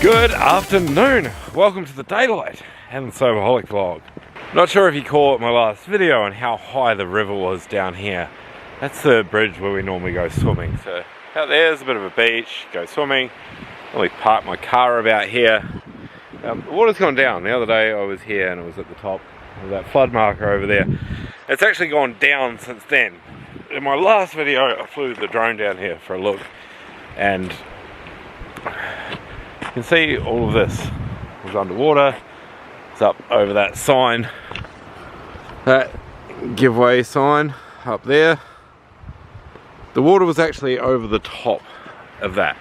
Good afternoon, welcome to the daylight and the soberholic vlog. Not sure if you caught my last video on how high the river was down here. That's the bridge where we normally go swimming. So out there's a bit of a beach, go swimming. I always park my car about here. The water's gone down. The other day I was here and it was at the top of that flood marker over there. It's actually gone down since then. In my last video I flew the drone down here for a look and you can see all of this was underwater. It's up over that sign, that giveaway sign up there. The water was actually over the top of that.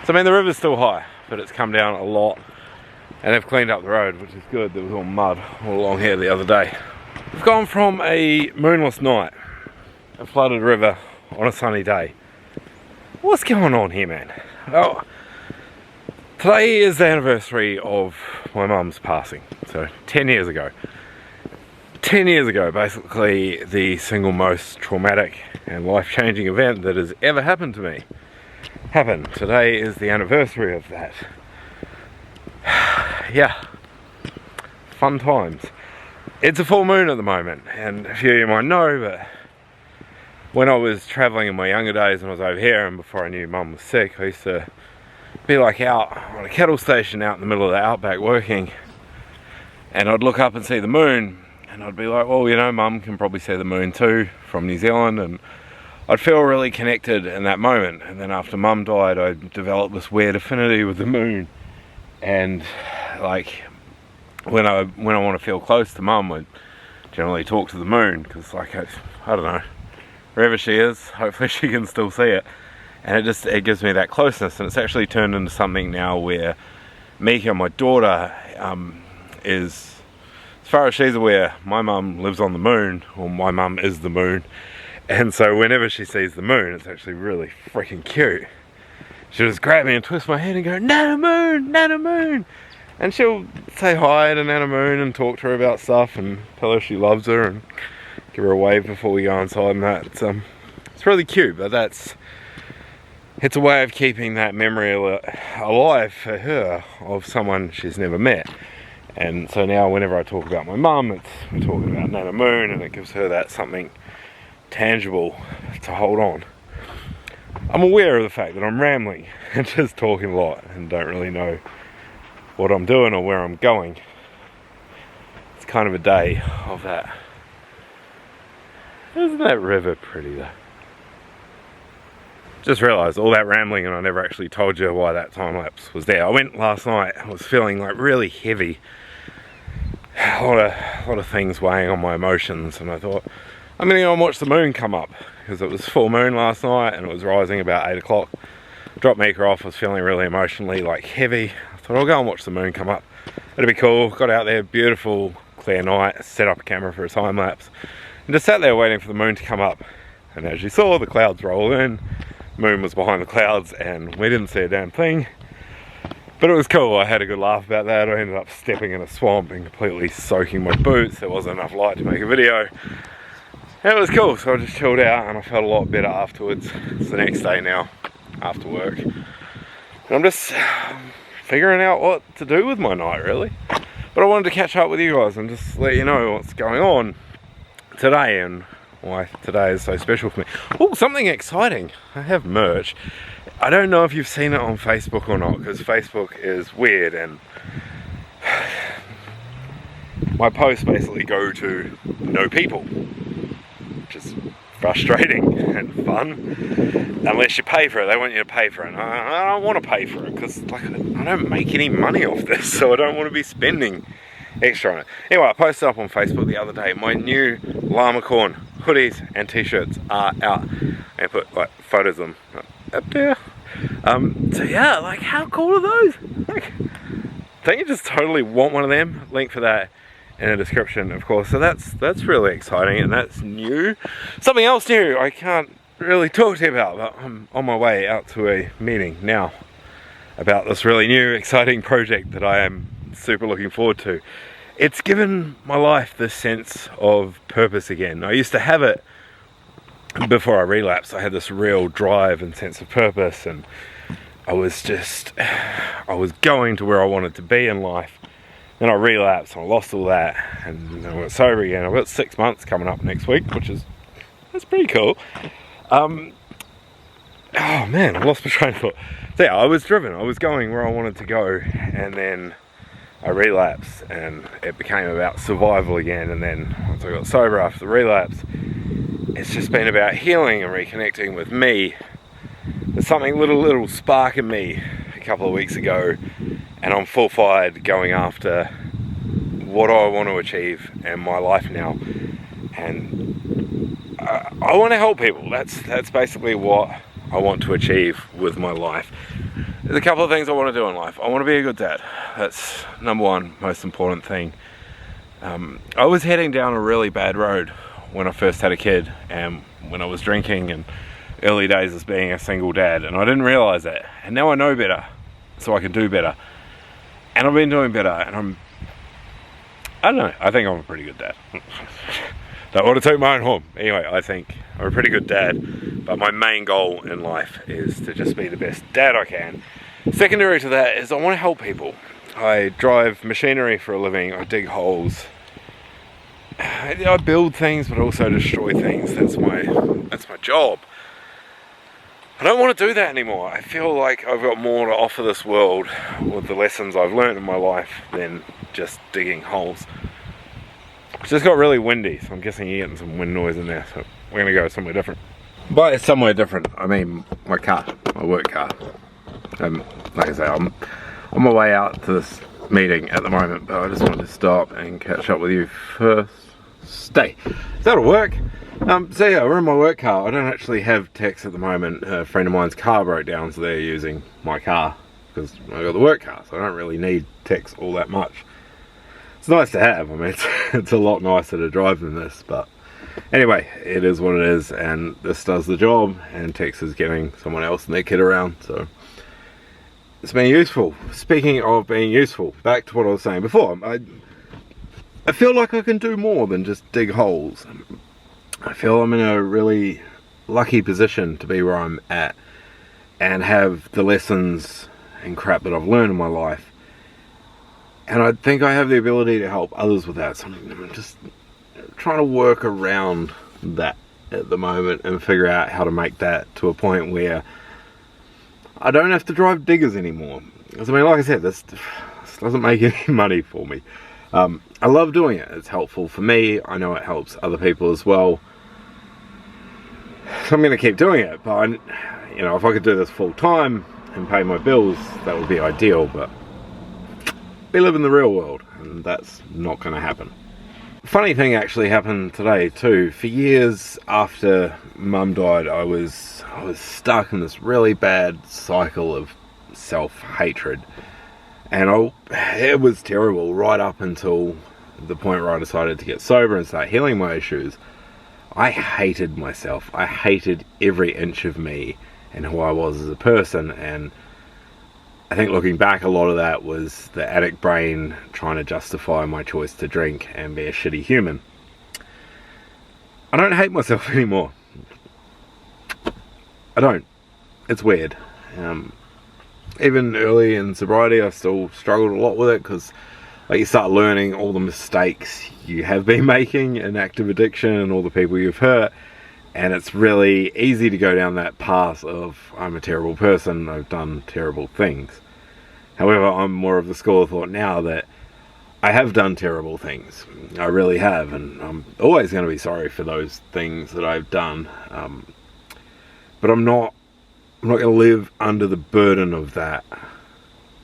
So I mean the river's still high, but it's come down a lot and they've cleaned up the road, which is good. There was all mud all along here the other day. We've gone from a moonless night, a flooded river on a sunny day. What's going on here, man? Well, today is the anniversary of my mum's passing, so 10 years ago. 10 years ago, basically the single most traumatic and life-changing event that has ever happened to me happened. Today is the anniversary of that. Yeah, fun times. It's a full moon at the moment, and a few of you might know, but when I was travelling in my younger days and I was over here and before I knew mum was sick, I used to be like out on a cattle station out in the middle of the outback working, and I'd look up and see the moon and I'd be like, well, you know, mum can probably see the moon too from New Zealand, and I'd feel really connected in that moment. And then after mum died I developed this weird affinity with the moon, and like when I want to feel close to mum I generally talk to the moon, because like I don't know, wherever she is, hopefully she can still see it. And it gives me that closeness, and it's actually turned into something now where Mika, my daughter, is, as far as she's aware, my mum lives on the moon, or my mum is the moon, and so whenever she sees the moon, it's actually really freaking cute. She'll just grab me and twist my hand and go, Nana Moon, Nana Moon! And she'll say hi to Nana Moon and talk to her about stuff and tell her she loves her and give her a wave before we go inside and that. It's really cute, but it's a way of keeping that memory alive for her of someone she's never met. And so now whenever I talk about my mum, we're talking about Nana Moon, and it gives her that something tangible to hold on. I'm aware of the fact that I'm rambling and just talking a lot and don't really know what I'm doing or where I'm going. It's kind of a day of that. Isn't that river pretty though? Just realised all that rambling and I never actually told you why that time lapse was there. I went last night, I was feeling like really heavy. A lot of things weighing on my emotions, and I thought, I'm going to go and watch the moon come up, because it was full moon last night and it was rising about 8 o'clock. Dropped Mika off, I was feeling really emotionally like heavy. I thought I'll go and watch the moon come up. It'd be cool. Got out there, beautiful, clear night, set up a camera for a time lapse, and just sat there waiting for the moon to come up. And as you saw, the clouds roll in. Moon was behind the clouds and we didn't see a damn thing, but it was cool. I had a good laugh about that. I ended up stepping in a swamp and completely soaking my boots. There wasn't enough light to make a video. It was cool, so I just chilled out and I felt a lot better afterwards. It's the next day now after work and I'm just figuring out what to do with my night really. But I wanted to catch up with you guys and just let you know what's going on today and why today is so special for me. Oh, something exciting. I have merch. I don't know if you've seen it on Facebook or not, because Facebook is weird and my posts basically go to no people, which is frustrating and fun. Unless you pay for it, they want you to pay for it. I don't want to pay for it because like I don't make any money off this, so I don't want to be spending extra on it. Anyway, I posted up on Facebook the other day, my new Llamacorn hoodies and t-shirts are out. I put like photos of them up there. So yeah, like how cool are those? Like, don't you just totally want one of them? Link for that in the description, of course. So that's really exciting and that's new. Something else new I can't really talk to you about, but I'm on my way out to a meeting now about this really new exciting project that I am super looking forward to. It's given my life this sense of purpose again. I used to have it before I relapsed. I had this real drive and sense of purpose, and I was I was going to where I wanted to be in life. Then I relapsed and I lost all that, and I got sober again. I've got 6 months coming up next week, that's pretty cool. Oh man, I lost my train of thought. So yeah, I was going where I wanted to go, and then I relapsed, and it became about survival again. And then once I got sober after the relapse, it's just been about healing and reconnecting with me. There's something little spark in me a couple of weeks ago, and I'm full fired going after what I want to achieve in my life now. And I want to help people. That's basically what I want to achieve with my life. There's a couple of things I want to do in life. I want to be a good dad. That's number one, most important thing. I was heading down a really bad road when I first had a kid, and when I was drinking, and early days as being a single dad, and I didn't realise that. And now I know better, so I can do better. And I've been doing better, and I don't know, I think I'm a pretty good dad. Don't want to toot my own horn. Anyway, I think I'm a pretty good dad, but my main goal in life is to just be the best dad I can. Secondary to that is I want to help people. I drive machinery for a living. I dig holes. I build things, but also destroy things. That's my job. I don't want to do that anymore. I feel like I've got more to offer this world with the lessons I've learned in my life than just digging holes. It's just got really windy, so I'm guessing you're getting some wind noise in there, so we're going to go somewhere different. By somewhere different, I mean my car, my work car. Like I say, I'm on my way out to this meeting at the moment, but I just wanted to stop and catch up with you first. That'll work. So yeah, we're in my work car. I don't actually have tax at the moment. A friend of mine's car broke down, so they're using my car because I got the work car, so I don't really need tax all that much. It's nice to have. I mean, it's a lot nicer to drive than this, but anyway, it is what it is, and this does the job, and Tex is getting someone else and their kid around, so it's been useful. Speaking of being useful, back to what I was saying before, I feel like I can do more than just dig holes. I feel I'm in a really lucky position to be where I'm at and have the lessons and crap that I've learned in my life. And I think I have the ability to help others with that. So I'm just trying to work around that at the moment and figure out how to make that to a point where I don't have to drive diggers anymore. Because I mean, like I said, this doesn't make any money for me. I love doing it. It's helpful for me. I know it helps other people as well. So I'm going to keep doing it. But if I could do this full time and pay my bills, that would be ideal. But we live in the real world, and that's not going to happen. Funny thing actually happened today too. For years after Mum died, I was stuck in this really bad cycle of self-hatred, and it was terrible right up until the point where I decided to get sober and start healing my issues. I hated myself. I hated every inch of me and who I was as a person, and I think looking back, a lot of that was the addict brain trying to justify my choice to drink and be a shitty human. I don't hate myself anymore. I don't. It's weird. Even early in sobriety, I still struggled a lot with it because you start learning all the mistakes you have been making in active addiction and all the people you've hurt. And it's really easy to go down that path of, I'm a terrible person, I've done terrible things. However, I'm more of the school of thought now that I have done terrible things. I really have, and I'm always going to be sorry for those things that I've done. But I'm not going to live under the burden of that.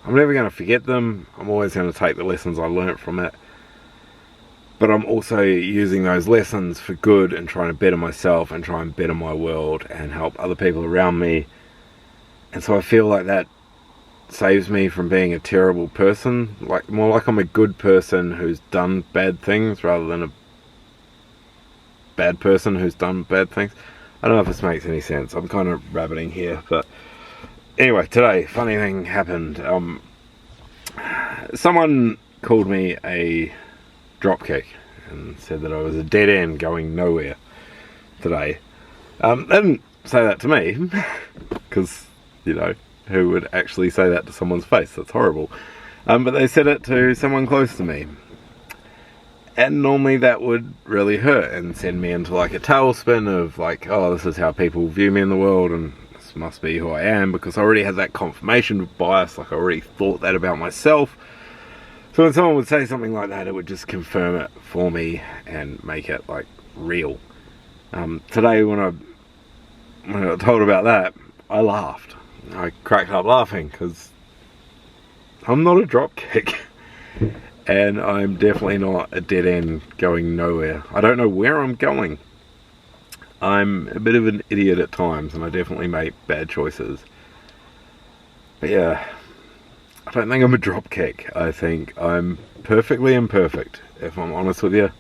I'm never going to forget them. I'm always going to take the lessons I learnt from it. But I'm also using those lessons for good and trying to better myself and try and better my world and help other people around me. And so I feel like that saves me from being a terrible person, more like I'm a good person who's done bad things rather than a bad person who's done bad things. I don't know if this makes any sense. I'm kind of rabbiting here, but anyway, today, funny thing happened. Someone called me a dropkick and said that I was a dead end going nowhere today. They didn't say that to me because, who would actually say that to someone's face. That's horrible. But they said it to someone close to me. And normally that would really hurt and send me into like a tailspin of like, oh, this is how people view me in the world and this must be who I am, because I already had that confirmation bias, like I already thought that about myself. So when someone would say something like that, it would just confirm it for me and make it like real. Today when I got told about that, I laughed. I cracked up laughing because I'm not a dropkick. And I'm definitely not a dead end going nowhere. I don't know where I'm going. I'm a bit of an idiot at times and I definitely make bad choices. But yeah, I don't think I'm a dropkick. I think I'm perfectly imperfect, if I'm honest with you.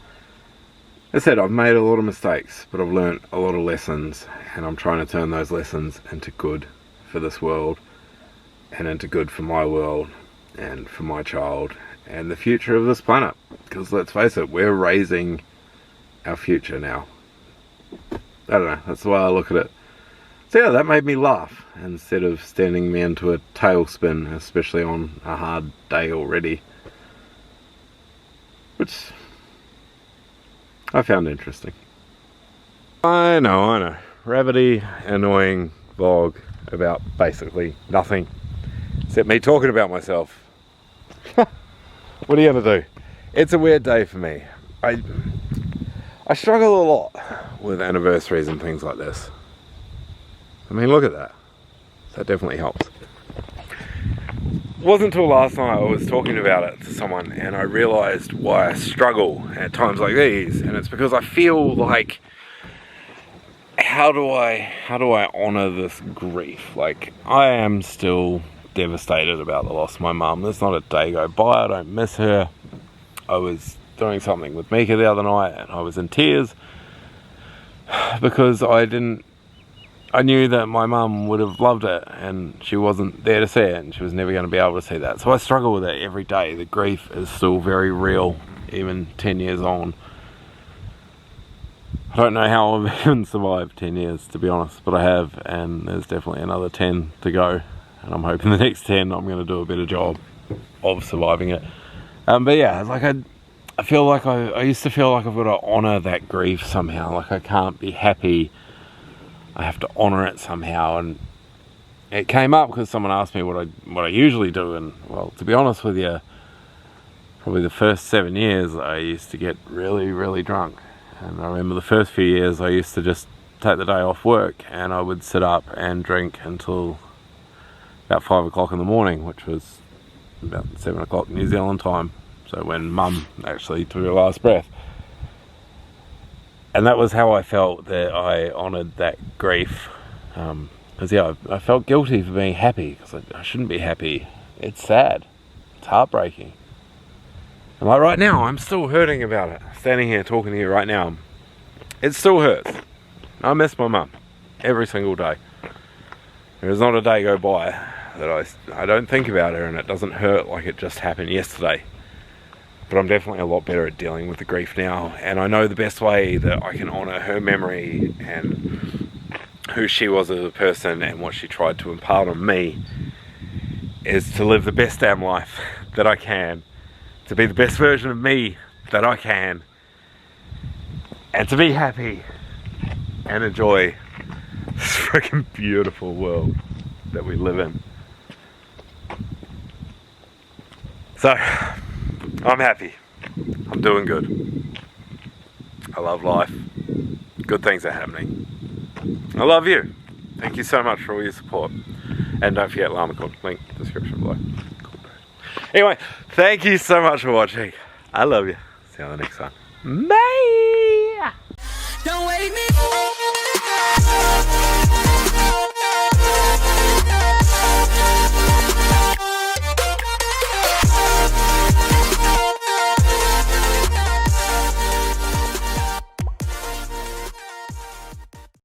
As I said, I've made a lot of mistakes, but I've learnt a lot of lessons, and I'm trying to turn those lessons into good for this world, and into good for my world, and for my child, and the future of this planet. Because let's face it, we're raising our future now. I don't know, that's the way I look at it. So yeah, that made me laugh instead of sending me into a tailspin, especially on a hard day already. Which I found interesting. I know. Rabbity, annoying vlog about basically nothing except me talking about myself. What are you gonna do? It's a weird day for me. I struggle a lot with anniversaries and things like this. I mean, look at that. That definitely helps. It wasn't until last night I was talking about it to someone and I realised why I struggle at times like these, and it's because I feel like, how do I honour this grief? Like, I am still devastated about the loss of my mum. There's not a day go by I don't miss her. I was doing something with Mika the other night and I was in tears because I knew that my mum would have loved it and she wasn't there to see it and she was never going to be able to see that. So I struggle with it every day. The grief is still very real, even 10 years on. I don't know how I've even survived 10 years, to be honest, but I have, and there's definitely another 10 to go, and I'm hoping the next 10 I'm going to do a better job of surviving it. But yeah, like I feel like I used to feel like I've got to honour that grief somehow. Like I can't be happy, I have to honour it somehow. And it came up because someone asked me what I usually do, and well, to be honest with you, probably the first 7 years I used to get really, really drunk. And I remember the first few years I used to just take the day off work and I would sit up and drink until about 5 o'clock in the morning, which was about 7 o'clock New Zealand time. So when Mum actually took her last breath. And that was how I felt that I honoured that grief. Because yeah, I felt guilty for being happy, because I shouldn't be happy. It's sad. It's heartbreaking. And like right now, I'm still hurting about it. Standing here talking to you right now, it still hurts. I miss my mum every single day. There's not a day go by that I don't think about her and it doesn't hurt like it just happened yesterday. But I'm definitely a lot better at dealing with the grief now, and I know the best way that I can honour her memory and who she was as a person and what she tried to impart on me is to live the best damn life that I can, to be the best version of me that I can, and to be happy and enjoy this freaking beautiful world that we live in. So, I'm happy. I'm doing good. I love life. Good things are happening. I love you. Thank you so much for all your support. And don't forget Llamacorn, link description below. Anyway, thank you so much for watching. I love you. See you on the next one. Bye! Don't wake me.